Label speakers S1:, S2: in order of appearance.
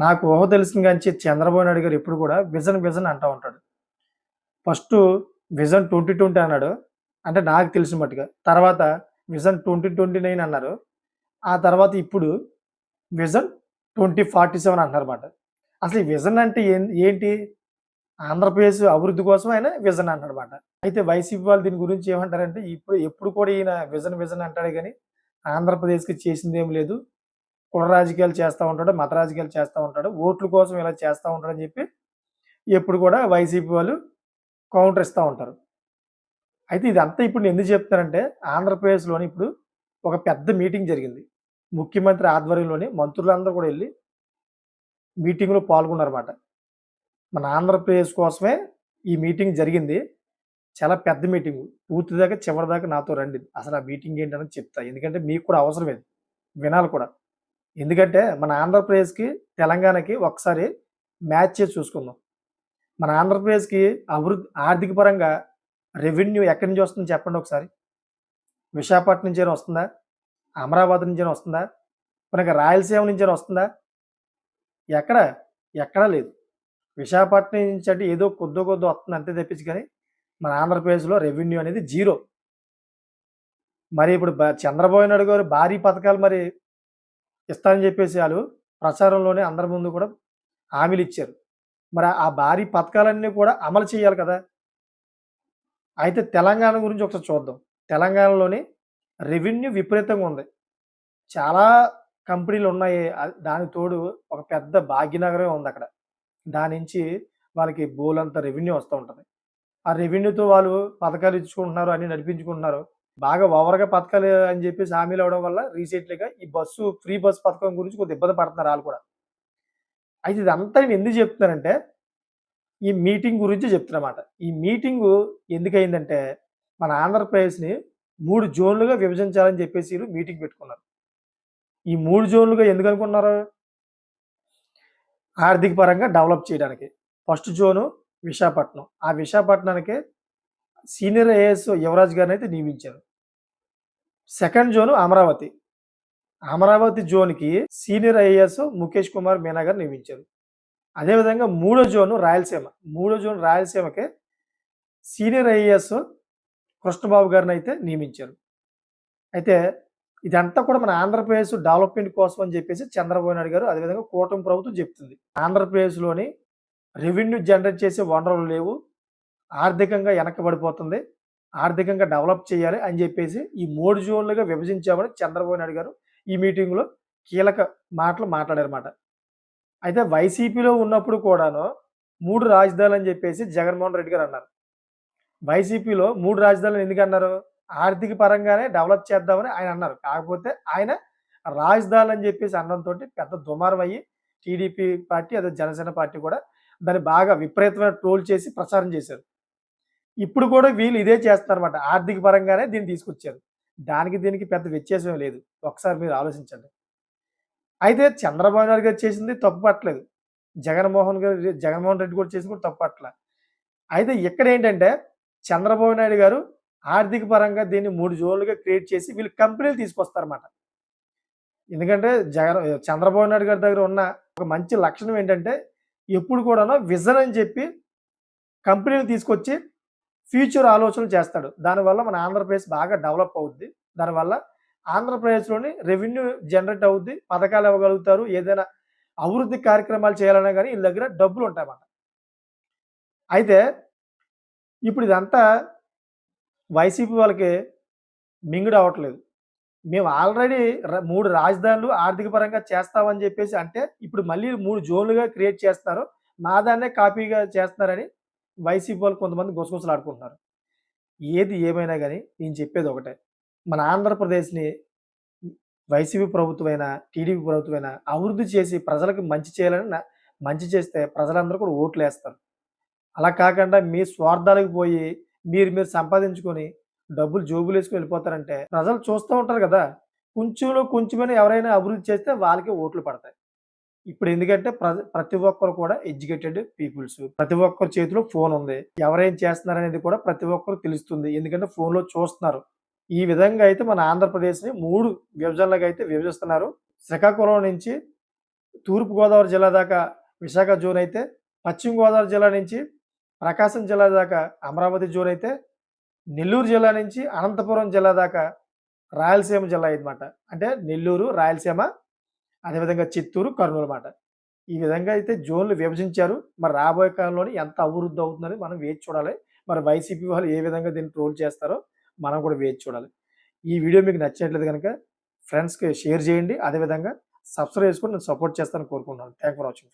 S1: నాకు ఊహ తెలిసిన కాంచి చంద్రబాబు నాయుడు గారు ఎప్పుడు కూడా విజన్, విజన్ అంటా ఉంటాడు. ఫస్టు విజన్ 2020 అన్నాడు. అంటే నాకు తెలిసిన మట్టుగా. తర్వాత విజన్ 2029 అన్నారు. ఆ తర్వాత ఇప్పుడు విజన్ 2047 అంటున్నారన్నమాట. అసలు ఈ విజన్ అంటే ఏంటి? ఆంధ్రప్రదేశ్ అభివృద్ధి కోసం ఆయన విజన్ అంటున్నాడన్నమాట. అయితే వైసీపీ వాళ్ళు దీని గురించి ఏమంటారంటే ఎప్పుడు కూడా ఈయన విజన్, విజన్ అంటాడే గాని ఆంధ్రప్రదేశ్‌కి చేసిందేమి లేదు. కుల రాజకీయాలు చేస్తా ఉంటాడు, మత రాజకీయాలు చేస్తా ఉంటాడు. ఓట్ల కోసం ఇలా చేస్తా ఉంటాడని చెప్పి ఎప్పుడు కూడా వైసీపీ వాళ్ళు కౌంటర్ ఇస్తా ఉంటారు. అయితే ఇదంతా ఇప్పుడు నేను ఎందుకు చెప్తున్నానంటే ఆంధ్రప్రదేశ్‌లోని ఇప్పుడు ఒక పెద్ద మీటింగ్ జరిగింది. ముఖ్యమంత్రి ఆధ్వర్యంలోని మంత్రులందరూ కూడా ఎళ్లి మీటింగ్‌లో పాల్గొన్నారన్నమాట. మన ఆంధ్రప్రదేశ్ కోసమే ఈ మీటింగ్ జరిగింది. చాలా పెద్ద మీటింగు. పూర్తిదాకా చివరిదాకా నాతో రండి. అసలు ఆ మీటింగ్ ఏంటనేది చెప్తా. ఎందుకంటే మీకు కూడా అవసరమే. వినాలి కూడా. ఎందుకంటే మన ఆంధ్రప్రదేశ్‌కి, తెలంగాణకి ఒకసారి మ్యాచ్ చేసి చూసుకుందాం. మన ఆంధ్రప్రదేశ్‌కి ఆర్థిక పరంగా రెవెన్యూ ఎక్కడి నుంచి వస్తుందో చెప్పండి ఒకసారి? విశాఖపట్నం నుంచైనా వస్తుందా? అమరావతి నుంచైనా వస్తుందా? మనకి రాయలసీమ నుంచైనా వస్తుందా? ఎక్కడ? ఎక్కడా లేదు. విశాఖపట్నం నుంచి అంటే ఏదో కొద్దో గొప్పో వస్తుంది అంతే తప్పించి కానీ మన ఆంధ్రప్రదేశ్‌లో రెవెన్యూ అనేది జీరో. మరి ఇప్పుడు చంద్రబాబు నాయుడు గారు భారీ పథకాలు మరి ఇస్తానని చెప్పేసి ఆళ్ళు ప్రచారంలోనే అందరి ముందు కూడా హామీలిచ్చారు. మరి ఆ భారీ పథకాలన్నీ కూడా అమలు చేయాలి కదా! అయితే తెలంగాణ గురించి ఒకసారి చూద్దాం. తెలంగాణలోని రెవెన్యూ విపరీతంగా ఉంది. చాలా కంపెనీలున్నాయి. దానికి తోడు ఒక పెద్ద భాగ్యనగరమే ఉందక్కడ. దాని నుంచి వాళ్ళకి బోలెడంత రెవెన్యూ వస్తా ఉంటది. ఆ రెవెన్యూతో వాళ్ళు పథకాలు ఇచ్చుకుంటున్నారు, అన్నీ నడిపించుకుంటున్నారు. బాగా ఓవర్‌గా పథకాలు అని చెప్పేసి హామీలివ్వడం వల్ల రీసెంట్‌లీగా ఈ ఫ్రీ బస్ పథకం గురించి కొద్దిగా ఇబ్బంది పడుతున్నారు ఆళ్ళు కూడా. అయితే ఇదంతా నేను ఎందుకు చెప్తున్నానంటే, ఈ మీటింగ్ గురించి చెప్తున్నమాట. ఈ మీటింగు ఎందుకయిందంటే, మన ఆంధ్రప్రదేశ్‌ని 3 జోన్‌లుగా విభజించాలని చెప్పేసి ఈళ్ళు మీటింగ్ పెట్టుకున్నారు. ఈ 3 జోన్‌లుగా ఎందుకనుకున్నారు? ఆర్థిక పరంగా డెవలప్ చేయడానికి. First zone Visakhapatnam. ఆ విశాఖపట్నానికి సీనియర్ ఐఏఎస్ యువరాజ్ గారినైతే నియమించారు. Second zone Amaravati. అమరావతి జోన్‌కి సీనియర్ ఐఏఎస్ ముఖేష్ కుమార్ మీనా గారిని నియమించారు. అదేవిధంగా మూడో జోను రాయలసీమ. మూడో జోన్ రాయలసీమకి సీనియర్ ఐఏఎస్ కృష్ణబాబు గారినైతే నియమించారు. అయితే ఇదంతా కూడా మన ఆంధ్రప్రదేశ్ డెవలప్‌మెంట్ కోసం అని చెప్పేసి చంద్రబాబు నాయుడు గారు అదేవిధంగా కూటమి ప్రభుత్వం చెప్తుంది. ఆంధ్రప్రదేశ్‌లోని రెవెన్యూ జనరేట్ చేసే వనరులు లేవు. ఆర్థికంగా వెనకబడిపోతుంది. ఆర్థికంగా డెవలప్ చేయాలి అని చెప్పేసి ఈ 3 జోన్లుగా విభజించామని చంద్రబాబు నాయుడు గారు ఈ మీటింగ్‌లో కీలక మాటలు మాట్లాడారన్నమాట. అయితే వైసీపీలో ఉన్నప్పుడు కూడాను 3 రాజధానులని చెప్పేసి జగన్మోహన్ రెడ్డి గారు అన్నారు. వైసీపీలో 3 రాజధానులు ఎందుకన్నారు? ఆర్థిక పరంగానే డెవలప్ చేద్దామని ఆయన అన్నారు. కాకపోతే ఆయన రాజధానులని చెప్పేసి అనడంతోటి పెద్ద దుమారం అయ్యి టీడీపీ పార్టీ అదే జనసేన పార్టీ కూడా దాన్ని బాగా విపరీతమైన ట్రోల్ చేసి ప్రచారం చేశారు. ఇప్పుడు కూడా వీళ్ళు ఇదే చేస్తున్నారన్నమాట. ఆర్థిక పరంగానే దీన్ని తీసుకొచ్చారు. దానికి దీనికి పెద్ద వ్యత్యాసం లేదు. ఒకసారి మీరు ఆలోచించండి. అయితే చంద్రబాబు నాయుడు గారు చేసింది తప్పు పట్టలేదు. జగన్మోహన్ రెడ్డి కూడా చేసింది కూడా తప్పు పట్టల. అయితే ఇక్కడేంటంటే చంద్రబాబు నాయుడు గారు ఆర్థిక పరంగా దీన్ని 3 జోన్లుగా క్రియేట్ చేసి వీళ్ళు కంపెనీలు తీసుకొస్తారన్నమాట. ఎందుకంటే చంద్రబాబు నాయుడు గారి దగ్గర ఉన్న ఒక మంచి లక్షణం ఏంటంటే ఎప్పుడు కూడాను విజన్ అని చెప్పి కంపెనీలు తీసుకొచ్చి ఫ్యూచర్ ఆలోచనలు చేస్తాడు. దానివల్ల మన ఆంధ్రప్రదేశ్ బాగా డెవలప్ అవుద్ది. దానివల్ల ఆంధ్రప్రదేశ్‌లోని రెవెన్యూ జనరేట్ అవుద్ది. పథకాలు ఇవ్వగలుగుతారు. ఏదైనా అభివృద్ధి కార్యక్రమాలు చేయాలన్నా గాని ఈళ్ళ దగ్గర డబ్బులుంటాయన్నమాట. అయితే ఇప్పుడు ఇదంతా వైసీపీ వాళ్ళకి మింగుడు అవ్వట్లేదు. మేము ఆల్రెడీ 3 రాజధానులు ఆర్థిక పరంగా చేస్తామని చెప్పేసి అంటే, ఇప్పుడు మళ్ళీ 3 జోన్‌లుగా క్రియేట్ చేస్తున్నారు. మా దాన్నే కాపీగా చేస్తున్నారని వైసీపీ వాళ్ళు కొంతమంది గుసగుసలాడుకుంటున్నారు. ఏది ఏమైనా గాని నేను చెప్పేది ఒకటే. మన ఆంధ్రప్రదేశ్‌ని వైసీపీ ప్రభుత్వమైనా, టీడీపీ ప్రభుత్వమైనా అభివృద్ధి చేసి ప్రజలకు మంచి చేయాలని మంచి చేస్తే ప్రజలందరూ కూడా ఓట్లేస్తారు. అలా కాకుండా మీ స్వార్థాలకు పోయి మీరు సంపాదించుకొని డబ్బులు జోబులేసుకొని వెళ్ళిపోతారంటే ప్రజలు చూస్తూ ఉంటారు కదా! కొంచెంలో కొంచెమైనా ఎవరైనా అభివృద్ధి చేస్తే వాళ్ళకే ఓట్లు పడతాయి. ఇప్పుడు ఎందుకంటే ప్రతి ఒక్కరు కూడా ఎడ్యుకేటెడ్ పీపుల్స్. ప్రతి ఒక్కరి చేతిలో ఫోన్ ఉంది. ఎవరేం చేస్తున్నారనేది కూడా ప్రతి ఒక్కరికి తెలుస్తుంది. ఎందుకంటే ఫోన్‌లో చూస్తున్నారు. ఈ విధంగా అయితే మన ఆంధ్రప్రదేశ్‌ని 3 విభజనలుగా అయితే విభజిస్తున్నారు. శ్రీకాకుళం నుంచి తూర్పుగోదావరి జిల్లా దాకా విశాఖ జోన్ అయితే, పశ్చిమ గోదావరి జిల్లా నుంచి ప్రకాశం జిల్లా దాకా అమరావతి జోన్ అయితే, నెల్లూరు జిల్లా నుంచి అనంతపురం జిల్లా దాకా రాయలసీమ జిల్లా అయిందన్నమాట. అంటే నెల్లూరు, రాయలసీమ, అదేవిధంగా చిత్తూరు, కర్నూలు మాట. ఈ విధంగా అయితే జోన్‌లు విభజించారు. మరి రాబోయే కాలంలోని ఎంత అభివృద్ధి అవుతుందని మనం వేచి చూడాలి. మరి వైసీపీ వాళ్ళు ఏ విధంగా దీన్ని ట్రోల్ చేస్తారో మనం కూడా వేచి చూడాలి. ఈ వీడియో మీకు నచ్చినట్లయితే గనుక ఫ్రెండ్స్‌కి షేర్ చేయండి. అదేవిధంగా సబ్స్క్రైబ్ చేసుకొని నన్ను సపోర్ట్ చేస్తారని కోరుకుంటున్నాను. Thank for watching.